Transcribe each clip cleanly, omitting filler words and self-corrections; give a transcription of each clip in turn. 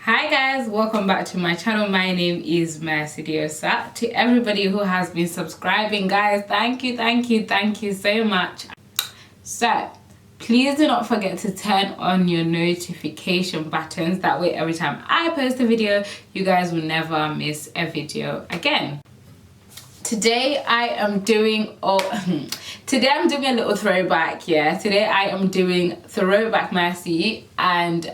Hi guys, welcome back to my channel. My name is Diosa. To everybody who has been subscribing, guys, thank you so much. So please do not forget to turn on your notification buttons. That way every time I post a video, you guys will never miss a video again. Today I am doing today I'm doing a little throwback. Today I am doing throwback mercy, and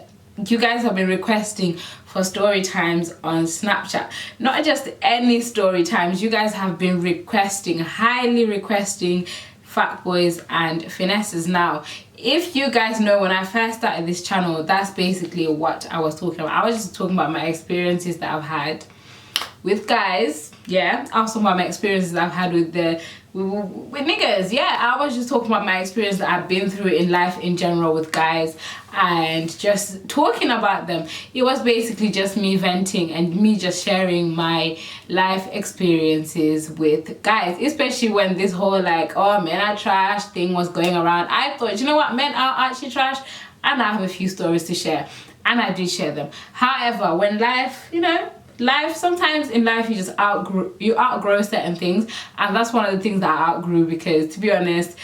you guys have been requesting for story times on Snapchat. Not just any story times, you guys have been highly requesting Fuckboys and Finessers. Now, if you guys know, when I first started this channel, that's basically what I was talking about. I was just talking about my experiences that I've had with guys. I was talking about my experiences I've had with niggas. I was just talking about my experience that I've been through in life in general with guys, and just talking about them. It was basically just me venting and me just sharing my life experiences with guys, especially when this whole like, oh, men are trash thing was going around. I thought, you know what, men are actually trash, and I have a few stories to share, and I did share them. However, when sometimes in life you just outgrow certain things, and that's one of the things that I outgrew, because to be honest,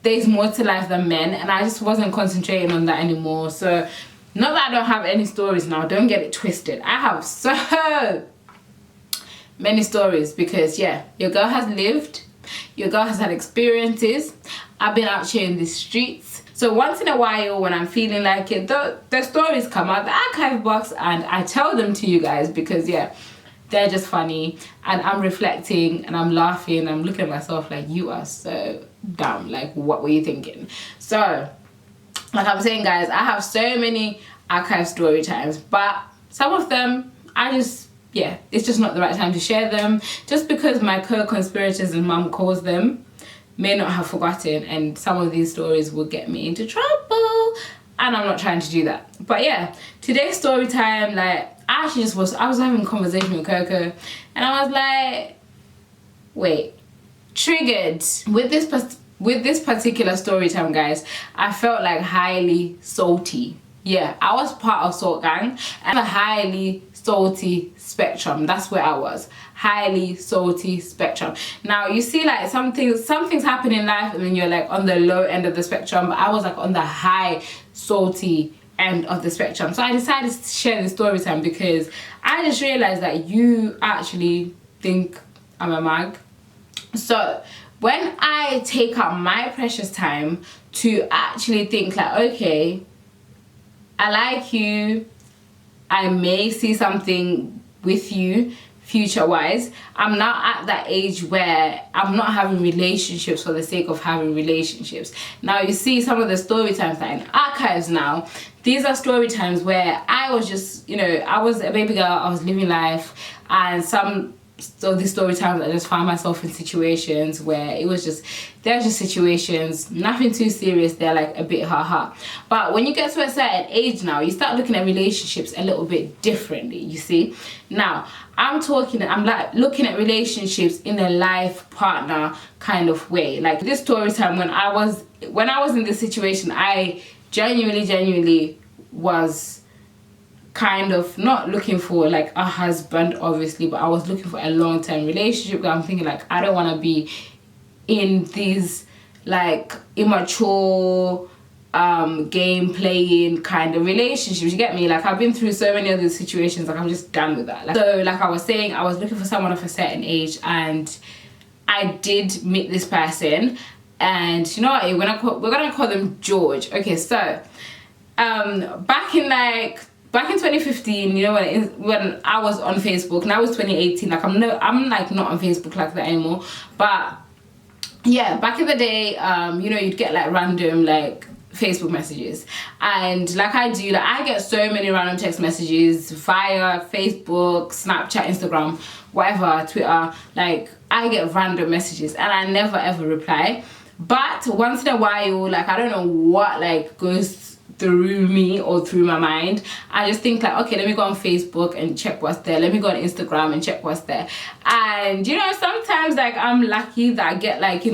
there's more to life than men, and I just wasn't concentrating on that anymore. So not that I don't have any stories now, don't get it twisted. I have so many stories, because your girl has lived, your girl has had experiences. I've been out here in the streets. So once in a while, when I'm feeling like it, the stories come out the archive box, and I tell them to you guys, because they're just funny, and I'm reflecting and I'm laughing and I'm looking at myself like, you are so dumb, like what were you thinking? So like I'm saying, guys, I have so many archive story times, but some of them it's just not the right time to share them, just because my co-conspirators and mum calls them may not have forgotten, and some of these stories will get me into trouble, and I'm not trying to do that. But today's story time, like, I was having a conversation with Coco, and I was like, wait, triggered with this particular story time, guys. I felt like highly salty. I was part of Salt Gang, and a highly salty spectrum. That's where I was. Highly salty spectrum. Now you see, like, something's happening in life, and then you're like on the low end of the spectrum, but I was like on the high salty end of the spectrum. So I decided to share this story time, because I just realized that you actually think I'm a mag. So when I take out my precious time to actually think like, okay, I like you, I may see something with you future wise. I'm now at that age where I'm not having relationships for the sake of having relationships. Now you see some of the story times that are in archives now, these are story times where I was just, I was a baby girl, I was living life, and so these story times I just found myself in situations where they're just situations, nothing too serious, they're like a bit haha. But when you get to a certain age now, you start looking at relationships a little bit differently, you see. Now I'm like looking at relationships in a life partner kind of way. Like this story time, when I was in this situation, I genuinely was kind of not looking for like a husband, obviously, but I was looking for a long-term relationship. I'm thinking like, I don't want to be in these like immature game playing kind of relationships, you get me? Like, I've been through so many other situations, like I'm just done with that. So like I was saying, I was looking for someone of a certain age, and I did meet this person, and you know what, we're gonna call them George. Okay, so back in 2015, when I was on Facebook, now it's 2018, like I'm like not on Facebook like that anymore. But back in the day, you'd get like random like Facebook messages, and like I get so many random text messages via Facebook, Snapchat, Instagram, whatever, Twitter. Like I get random messages, and I never ever reply. But once in a while, like I don't know what like goes through me or through my mind, I just think like, okay, let me go on Facebook and check what's there, let me go on Instagram and check what's there. And sometimes like I'm lucky that I get like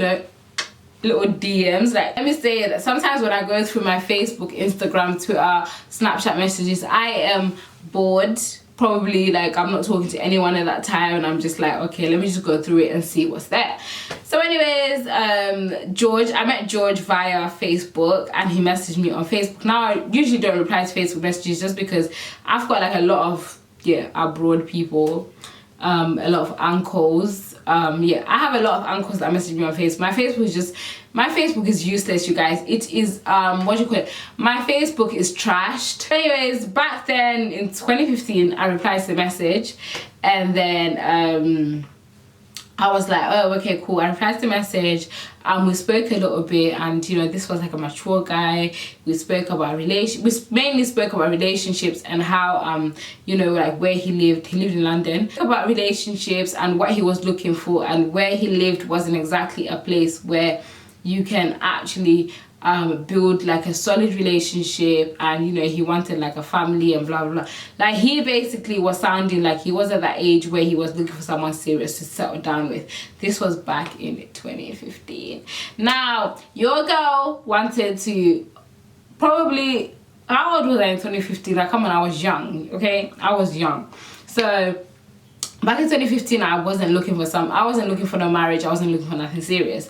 little DMs. Like, let me say that sometimes when I go through my Facebook, Instagram, Twitter, Snapchat messages, I am bored. Probably like I'm not talking to anyone at that time, and I'm just like, okay, let me just go through it and see what's there. So anyways, George, I met George via Facebook, and he messaged me on Facebook. Now I usually don't reply to Facebook messages just because I've got like a lot of abroad people, a lot of uncles. Yeah, I have a lot of uncles that message me on Facebook. My Facebook is useless, you guys. It is what do you call it? My Facebook is trashed. Anyways, back then in 2015, I replied to the message, and then I was like, oh, okay, cool. I replied to the message, and we spoke a little bit, and you know, this was like a mature guy. We spoke about we mainly spoke about relationships and how you know, like where he lived in London, about relationships and what he was looking for, and where he lived wasn't exactly a place where you can actually build like a solid relationship, and you know, he wanted like a family and blah blah blah. Like he basically was sounding like he was at that age where he was looking for someone serious to settle down with. This was back in 2015. Now your girl wanted to probably, how old was I in 2015? Like, come on, I was young, okay? I was young. So back in 2015, I wasn't looking for no marriage, I wasn't looking for nothing serious.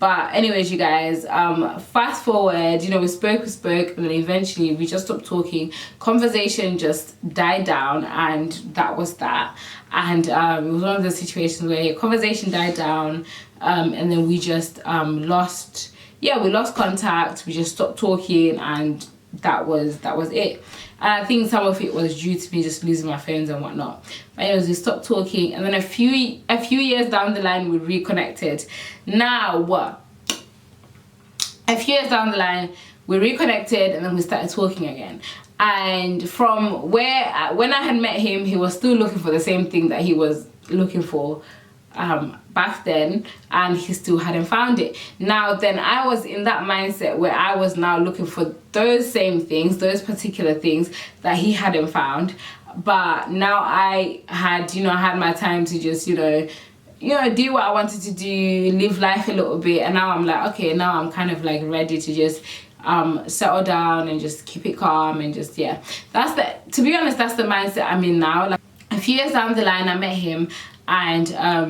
But anyways, you guys, fast forward, you know, we spoke, and then eventually we just stopped talking. Conversation just died down, and that was that. And it was one of those situations where conversation died down, and then we just lost contact. We just stopped talking, and that was it. And I think some of it was due to me just losing my friends and whatnot. But anyways, we stopped talking, and then a few years down the line, we reconnected. Now what? A few years down the line, we reconnected, and then we started talking again. And from when I had met him, he was still looking for the same thing that he was looking for back then, and he still hadn't found it. Now then, I was in that mindset where I was now looking for those same things, those particular things that he hadn't found. But now I had, you know, I had my time to just, you know, do what I wanted to do, live life a little bit. And now I'm like, okay, now I'm kind of like ready to just settle down and just keep it calm, and just, yeah, to be honest, that's the mindset I'm in now. Like a few years down the line, I met him, and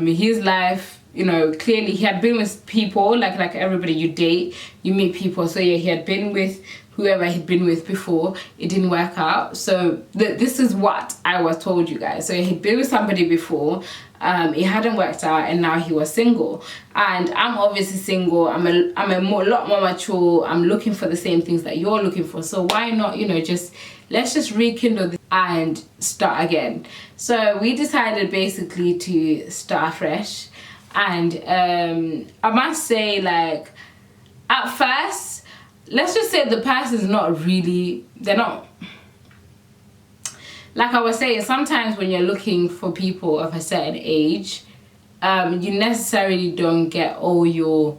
his life, you know, clearly he had been with people, like everybody you date, you meet people. So yeah, he had been with whoever he'd been with before. It didn't work out. So this is what I was told, you guys. So he'd been with somebody before, it hadn't worked out, and now he was single. And I'm obviously single. I'm a lot more mature. I'm looking for the same things that you're looking for. So why not, you know, let's just rekindle this and start again. So we decided basically to start fresh. And I must say, like, at first, let's just say the person's they're not, like I was saying, sometimes when you're looking for people of a certain age, you necessarily don't get all your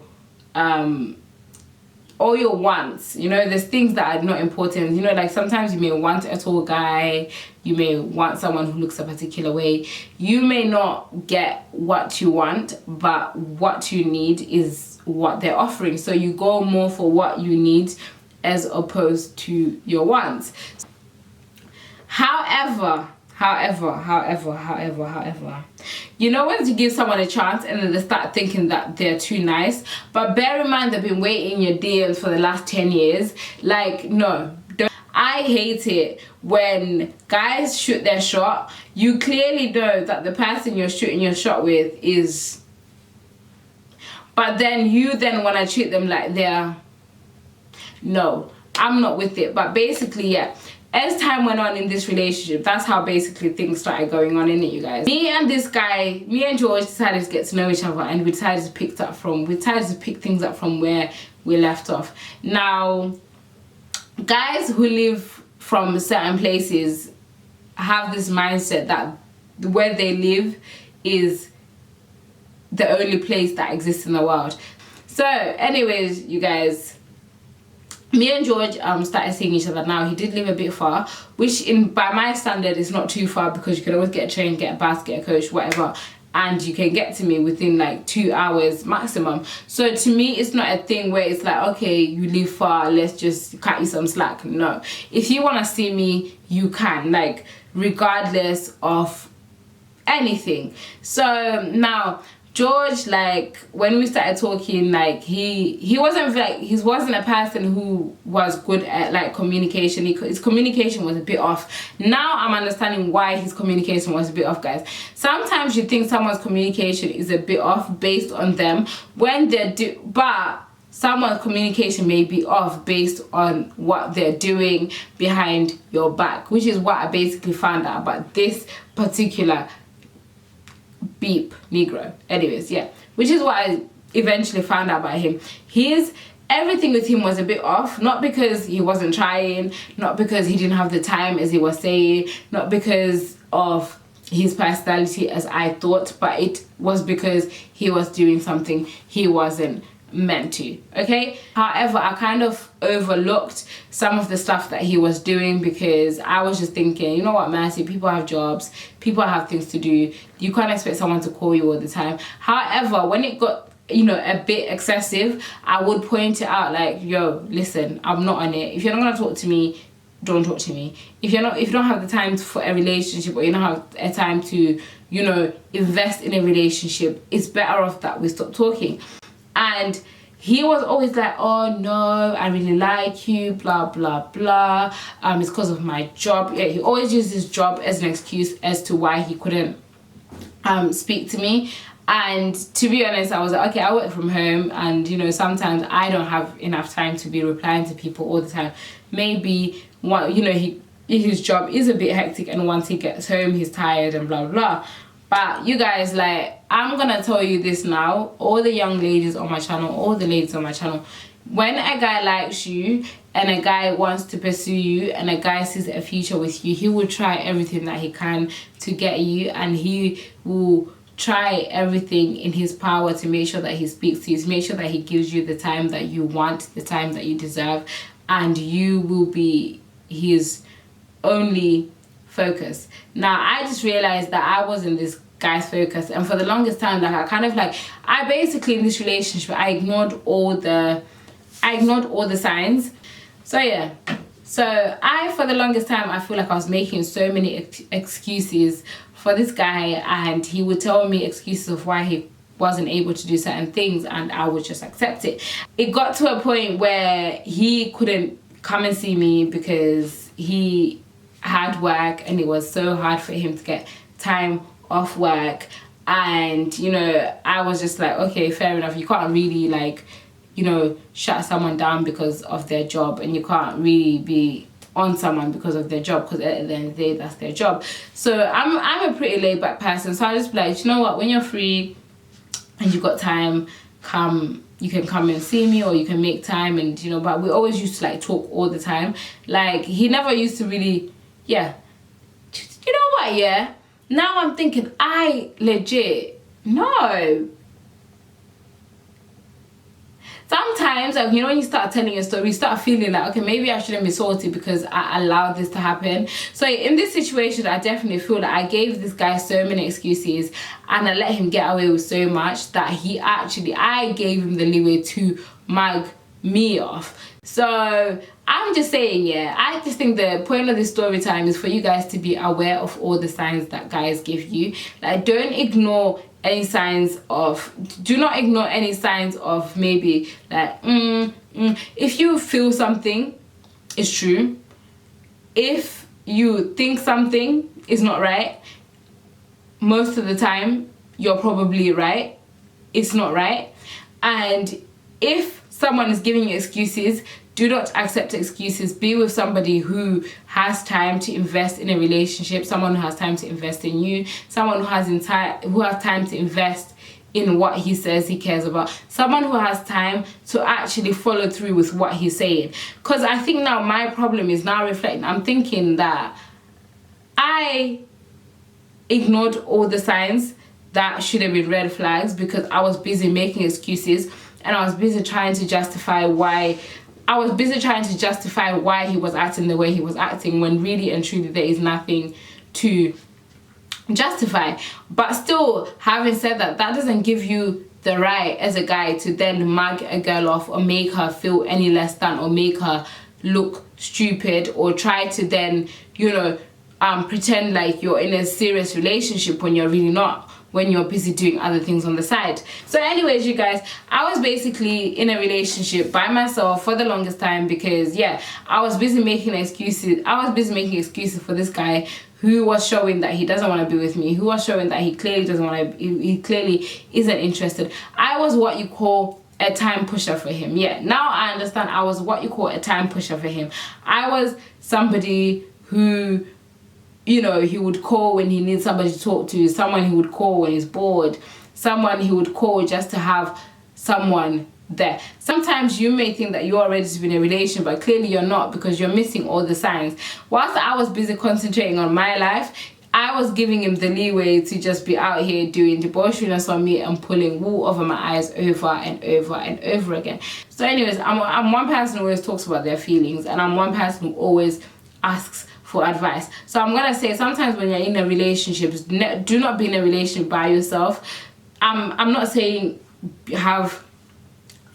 wants. You know, there's things that are not important. You know, like sometimes you may want a tall guy, you may want someone who looks a particular way. You may not get what you want, but what you need is what they're offering. So you go more for what you need as opposed to your wants. However, you know when to give someone a chance, and then they start thinking that they're too nice. But bear in mind, they've been waiting your DMs for the last 10 years. Like, no, don't. I hate it when guys shoot their shot. You clearly know that the person you're shooting your shot with is, but then you then want to treat them like they're, no, I'm not with it. But basically, yeah, as time went on in this relationship, that's how basically things started going on in it, you guys. Me and George decided to get to know each other, and we decided to pick things up from where we left off. Now, guys who live from certain places have this mindset that where they live is the only place that exists in the world. So anyways, you guys, me and George started seeing each other. Now, he did live a bit far, which by my standard is not too far, because you can always get a train, get a bus, get a coach, whatever, and you can get to me within like 2 hours maximum. So to me, it's not a thing where it's like, okay, you live far, let's just cut you some slack. No, if you want to see me, you can. Like, regardless of anything. So now George, like, when we started talking, like, he wasn't a person who was good at, like, communication. His communication was a bit off. Now I'm understanding why his communication was a bit off, guys. Sometimes you think someone's communication is a bit off based on them when but someone's communication may be off based on what they're doing behind your back, which is what I basically found out about this particular beep Negro. Anyways, yeah, which is what I eventually found out about him. Everything with him was a bit off, not because he wasn't trying, not because he didn't have the time as he was saying, not because of his personality as I thought, but it was because he was doing something he wasn't meant to. Okay, however, I kind of overlooked some of the stuff that he was doing because I was just thinking, you know what, Mercy, people have jobs, people have things to do, you can't expect someone to call you all the time. However, when it got, you know, a bit excessive, I would point it out, like, yo, listen, I'm not on it. If you're not gonna talk to me, don't talk to me. If you don't have the time for a relationship, or you don't have a time to, you know, invest in a relationship, it's better off that we stop talking. And he was always like, oh no, I really like you, blah blah blah, it's because of my job. Yeah, he always used his job as an excuse as to why he couldn't speak to me. And to be honest, I was like, okay, I work from home, and, you know, sometimes I don't have enough time to be replying to people all the time. Maybe you know, his job is a bit hectic, and once he gets home, he's tired and blah blah. But you guys, like, I'm gonna tell you this now, all the young ladies on my channel, all the ladies on my channel, when a guy likes you and a guy wants to pursue you and a guy sees a future with you, he will try everything that he can to get you, and he will try everything in his power to make sure that he speaks to you, to make sure that he gives you the time that you want, the time that you deserve, and you will be his only focus. Now, I just realized that I wasn't this guy's focus, and for the longest time, like, I basically, in this relationship, I ignored all the signs. So yeah, so for the longest time, I feel like I was making so many excuses for this guy, and he would tell me excuses of why he wasn't able to do certain things, and I would just accept it. It got to a point where he couldn't come and see me because he had work, and it was so hard for him to get time off work. And, you know, I was just like, okay, fair enough, you can't really, like, you know, shut someone down because of their job, and you can't really be on someone because of their job, because at the end of the day, that's their job. So I'm a pretty laid back person, so I just be like, you know what, when you're free and you got time, you can come and see me, or you can make time. And, you know, but we always used to, like, talk all the time. Like, he never used to really, yeah, you know what, yeah, now I'm thinking, no. Sometimes, like, you know, when you start telling a story, you start feeling like, okay, maybe I shouldn't be salty because I allowed this to happen. So in this situation, I definitely feel like I gave this guy so many excuses, and I let him get away with so much that I gave him the leeway to mug me off. So I'm just saying, yeah, I just think the point of this story time is for you guys to be aware of all the signs that guys give you. Like, do not ignore any signs of maybe, like, if you feel something is true, if you think something is not right, most of the time you're probably right, it's not right. And if someone is giving you excuses, do not accept excuses. Be with somebody who has time to invest in a relationship, someone who has time to invest in you, someone who has time to invest in what he says he cares about, someone who has time to actually follow through with what he's saying. Because I think now my problem is now reflecting. I'm thinking that I ignored all the signs that should have been red flags because I was busy making excuses, and I was busy trying to justify why he was acting the way he was acting, when really and truly there is nothing to justify. But still, having said that, that doesn't give you the right as a guy to then mug a girl off or make her feel any less than, or make her look stupid, or try to then, you know, pretend like you're in a serious relationship when you're really not, when you're busy doing other things on the side. So anyways, you guys, I was basically in a relationship by myself for the longest time because, yeah, I was busy making excuses. I was busy making excuses for this guy who was showing that he doesn't want to be with me, who was showing that he clearly doesn't want to, he clearly isn't interested. I was what you call a time pusher for him. Yeah, now I understand. I was what you call a time pusher for him. I was somebody who, you know, he would call when he needs somebody to talk to, someone he would call when he's bored, someone he would call just to have someone there. Sometimes you may think that you're ready to be in a relation, but clearly you're not, because you're missing all the signs. Whilst I was busy concentrating on my life, I was giving him the leeway to just be out here doing debaucheriness on me and pulling wool over my eyes over and over and over again. So anyways, I'm one person who always talks about their feelings, and I'm one person who always asks for advice. So I'm gonna say, sometimes when you're in a relationship, do not be in a relationship by yourself. I'm not saying have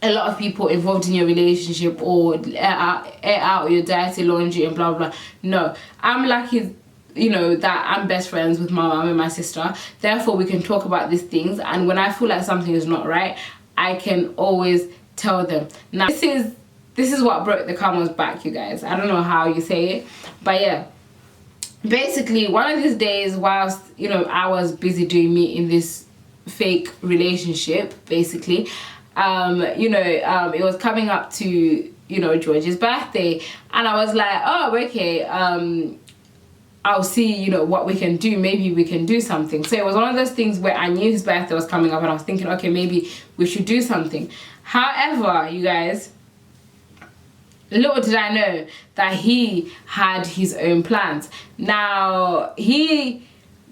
a lot of people involved in your relationship or air out your dirty laundry and blah blah. No, I'm lucky, you know, that I'm best friends with my mom and my sister. Therefore, we can talk about these things, and when I feel like something is not right, I can always tell them. Now, this is what broke the camel's back, you guys. I don't know how you say it, but yeah. Basically, one of these days, whilst, you know, I was busy doing me in this fake relationship, basically, it was coming up to, you know, George's birthday, and I was like, oh, okay, I'll see, you know, what we can do. Maybe we can do something. So it was one of those things where I knew his birthday was coming up, and I was thinking, okay, maybe we should do something. However, you guys, little did I know that he had his own plans. Now,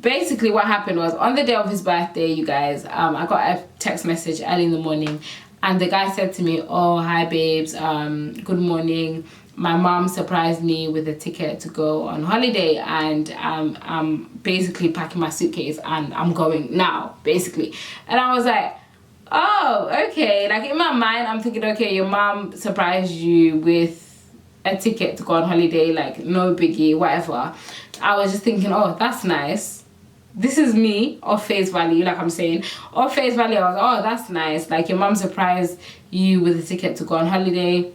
basically what happened was, on the day of his birthday, you guys, I got a text message early in the morning, and the guy said to me, oh, hi babes, good morning. My mom surprised me with a ticket to go on holiday, and I'm basically packing my suitcase and I'm going now, basically. And I was like, oh, okay. Like, in my mind, I'm thinking, okay, your mom surprised you with a ticket to go on holiday, like, no biggie, whatever. I was just thinking, oh, that's nice. This is me, off face value, like I'm saying. Off face value, I was, oh, that's nice. Like, your mom surprised you with a ticket to go on holiday.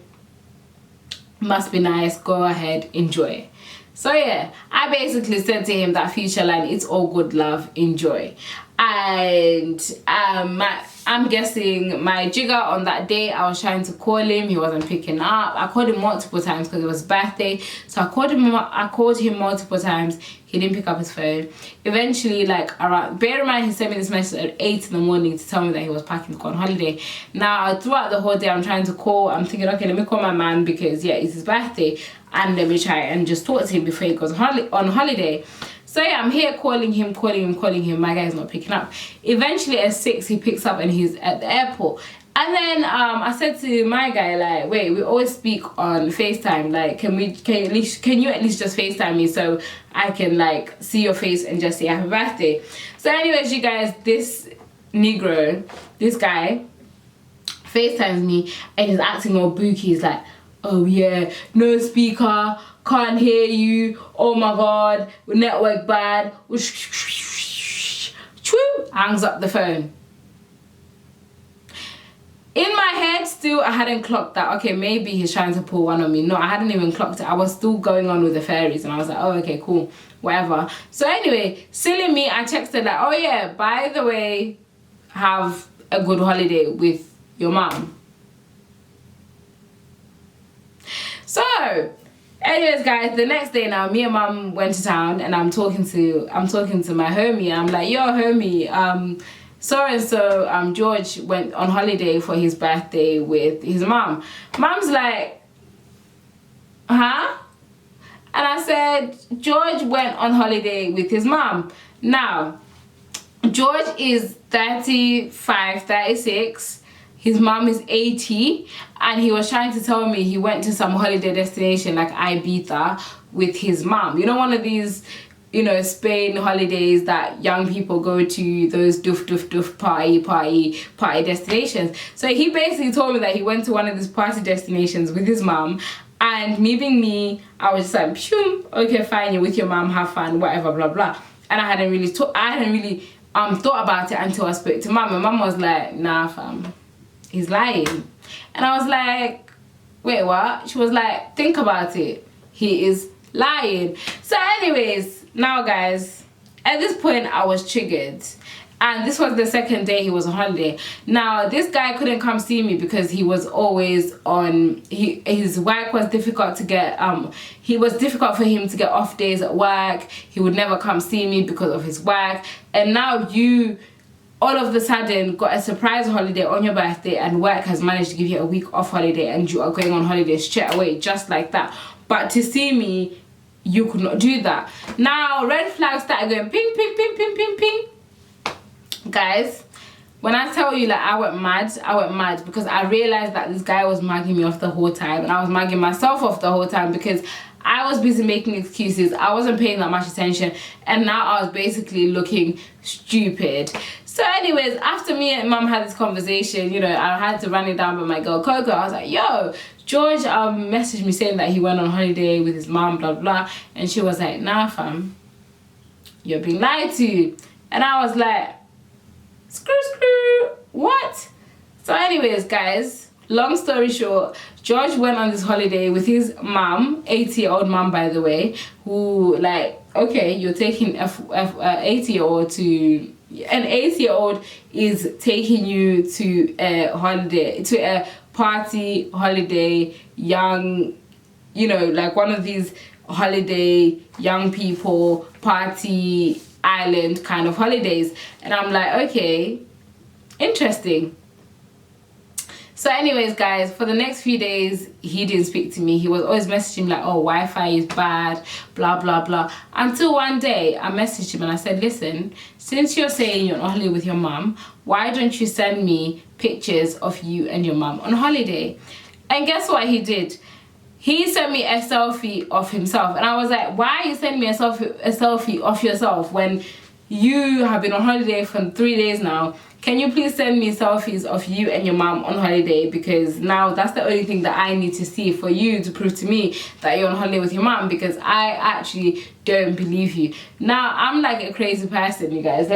Must be nice. Go ahead, enjoy. So yeah, I basically said to him that future line, it's all good, love, enjoy. And I'm guessing my jigger on that day, I was trying to call him, he wasn't picking up. I called him multiple times because it was his birthday, so I called him multiple times. He didn't pick up his phone. Eventually, like, around, bear in mind, he sent me this message at 8 in the morning to tell me that he was packing to go on holiday. Now, throughout the whole day, I'm trying to call. I'm thinking, okay, let me call my man, because yeah, it's his birthday, and let me try and just talk to him before he goes on holiday. So yeah, I'm here calling him. My guy's not picking up. Eventually at 6, he picks up and he's at the airport. And then I said to my guy, like, wait, we always speak on FaceTime. Like, can you at least just FaceTime me so I can, like, see your face and just say happy birthday? So anyways, you guys, this guy FaceTimes me and he's acting all booky. He's like, oh yeah, no speaker, can't hear you, oh my god, network bad, hangs up the phone. In my head, still, I hadn't clocked that, okay, maybe he's trying to pull one on me. No, I hadn't even clocked it. I was still going on with the fairies, and I was like, oh, okay, cool, whatever. So anyway, silly me, I texted like, oh yeah, by the way, have a good holiday with your mom. So, anyways, guys, the next day now, me and mom went to town, and I'm talking to my homie. I'm like, yo, homie, so George went on holiday for his birthday with his mom. Mom's like, huh? And I said, George went on holiday with his mom. Now, George is 35, 36. His mom is 80, and he was trying to tell me he went to some holiday destination like Ibiza with his mom. You know, one of these, you know, Spain holidays that young people go to, those doof party destinations. So he basically told me that he went to one of these party destinations with his mom, And me being me, I was just like, phew, okay, fine, you're with your mom, have fun, whatever, blah blah. And I hadn't really thought about it until I spoke to mum. And mum was like, nah fam, he's lying. And I was like, wait, what? She was like, think about it, he is lying. So anyways, now guys, at this point I was triggered. And this was the second day he was on holiday. Now, this guy couldn't come see me because he was always on, his work was difficult to get, it was difficult for him to get off days at work. He would never come see me because of his work. And now you, all of a sudden, got a surprise holiday on your birthday and work has managed to give you a week off holiday and you are going on holiday straight away, just like that. But to see me, you could not do that. Now, red flags started going ping, ping, ping, ping, ping, ping. Guys, when I tell you, like, I went mad because I realized that this guy was mugging me off the whole time, and I was mugging myself off the whole time because I was busy making excuses. I wasn't paying that much attention, and now I was basically looking stupid. So anyways, after me and mum had this conversation, you know, I had to run it down by my girl Coco. I was like, yo, George messaged me saying that he went on holiday with his mom, blah blah, and she was like, nah fam, you're being lied to. And I was like, screw, what? So anyways, guys, long story short, George went on this holiday with his mom, 80-year-old mom, by the way, who, like, okay, you're taking an 80-year-old to, an 80-year-old is taking you to a holiday, to a party, holiday, young, you know, like one of these holiday, young people, party, island kind of holidays. And I'm like, okay, interesting. So anyways, guys, for the next few days he didn't speak to me. He was always messaging like, oh, Wi-Fi is bad, blah blah blah, until one day I messaged him and I said, listen, since you're saying you're on holiday with your mom, why don't you send me pictures of you and your mom on holiday? And guess what he did? He sent me a selfie of himself, and I was like, why are you sending me a selfie of yourself when you have been on holiday for 3 days now? Can you please send me selfies of you and your mom on holiday? Because now that's the only thing that I need to see for you to prove to me that you're on holiday with your mom, because I actually don't believe you. Now, I'm like a crazy person, you guys.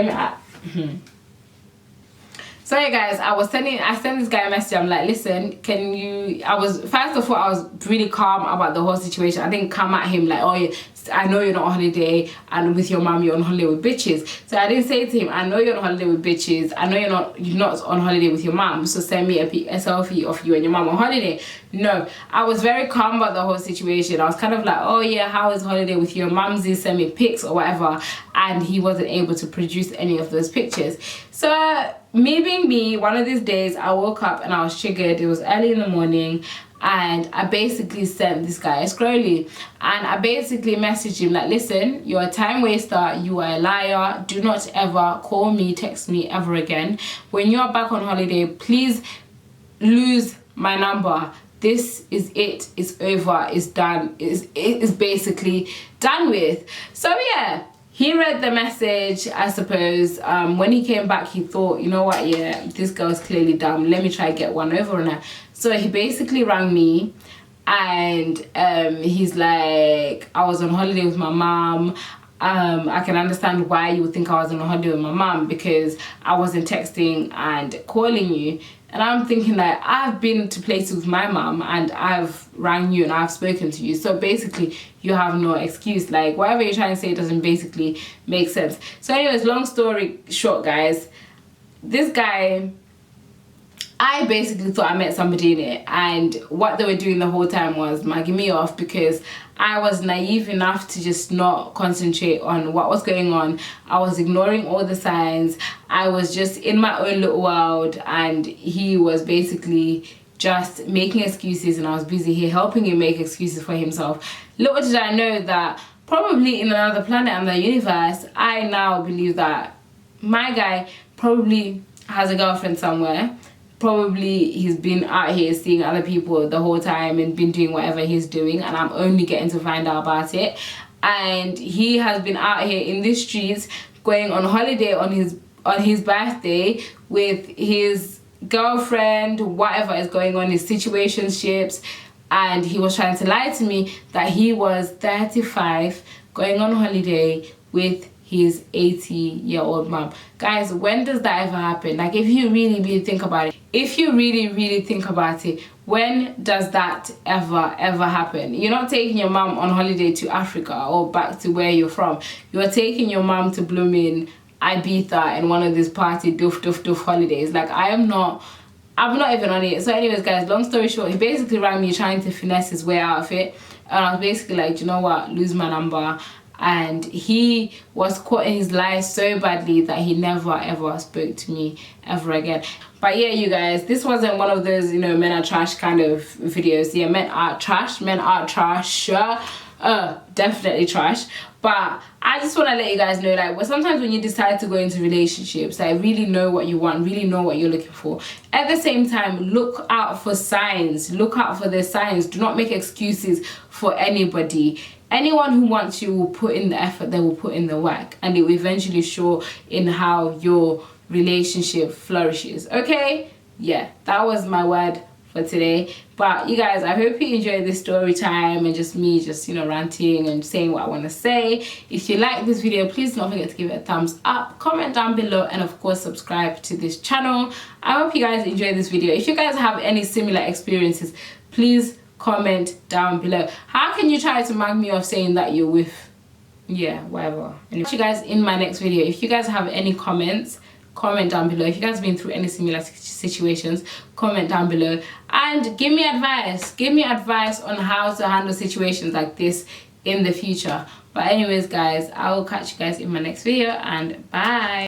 So yeah, guys, I sent this guy a message. I'm like, listen, can you, first of all, I was really calm about the whole situation. I didn't come at him like, oh yeah, I know you're not on holiday and with your mom, you're on holiday with bitches. So I didn't say to him, I know you're on holiday with bitches, I know you're not on holiday with your mom, so send me a selfie of you and your mom on holiday. No, I was very calm about the whole situation. I was kind of like, oh yeah, how is holiday with your mumsy, send me pics or whatever. And he wasn't able to produce any of those pictures. So me being me, one of these days I woke up and I was triggered. It was early in the morning, and I basically sent this guy a scrolly, and I basically messaged him like, listen, you're a time waster, you are a liar, do not ever call me, text me ever again. When you're back on holiday, please lose my number. This is it, it's over, it's done, it's basically done with. So yeah, he read the message, I suppose. When he came back, he thought, you know what, yeah, this girl's clearly dumb, let me try to get one over on her. So he basically rang me, and he's like, I was on holiday with my mom. I can understand why you would think I was on holiday with my mom, because I wasn't texting and calling you. And I'm thinking like, I've been to places with my mom and I've rang you and I've spoken to you. So basically you have no excuse. Like, whatever you're trying to say doesn't basically make sense. So anyways, long story short, guys, this guy, I basically thought I met somebody in it, and what they were doing the whole time was mugging me off, because I was naive enough to just not concentrate on what was going on. I was ignoring all the signs. I was just in my own little world, and he was basically just making excuses, and I was busy here helping him make excuses for himself. Little did I know that probably in another planet and the universe, I now believe that my guy probably has a girlfriend somewhere. Probably he's been out here seeing other people the whole time and been doing whatever he's doing, and I'm only getting to find out about it. And he has been out here in the streets going on holiday on his birthday with his girlfriend, whatever is going on, his situationships, and he was trying to lie to me that he was 35 going on holiday with his 80-year-old mom. Guys, when does that ever happen? Like, if you really think about it, when does that ever happen? You're not taking your mom on holiday to Africa or back to where you're from. You're taking your mom to blooming Ibiza and one of these party doof holidays. Like, I'm not even on it. So anyways, guys, long story short, he basically rang me trying to finesse his way out of it, and I was basically like, you know what, lose my number. And he was caught in his lies so badly that he never ever spoke to me ever again. But yeah, you guys, this wasn't one of those, you know, men are trash kind of videos. Yeah, men are trash, definitely trash. But I just want to let you guys know, like, sometimes when you decide to go into relationships, like, really know what you want, really know what you're looking for. At the same time, look out for signs, look out for the signs. Do not make excuses for anybody. Anyone who wants you will put in the effort, they will put in the work, and it will eventually show in how your relationship flourishes. Okay, yeah, that was my word for today. But you guys, I hope you enjoyed this story time and just me you know, ranting and saying what I want to say. If you like this video, please don't forget to give it a thumbs up, comment down below, and of course subscribe to this channel. I hope you guys enjoyed this video. If you guys have any similar experiences, please comment down below. How can you try to mug me off saying that you're with, yeah, whatever. And I'll see you guys in my next video. If you guys have any comments, comment down below. If you guys have been through any similar situations, comment down below and give me advice on how to handle situations like this in the future. But anyways, guys, I will catch you guys in my next video, and bye.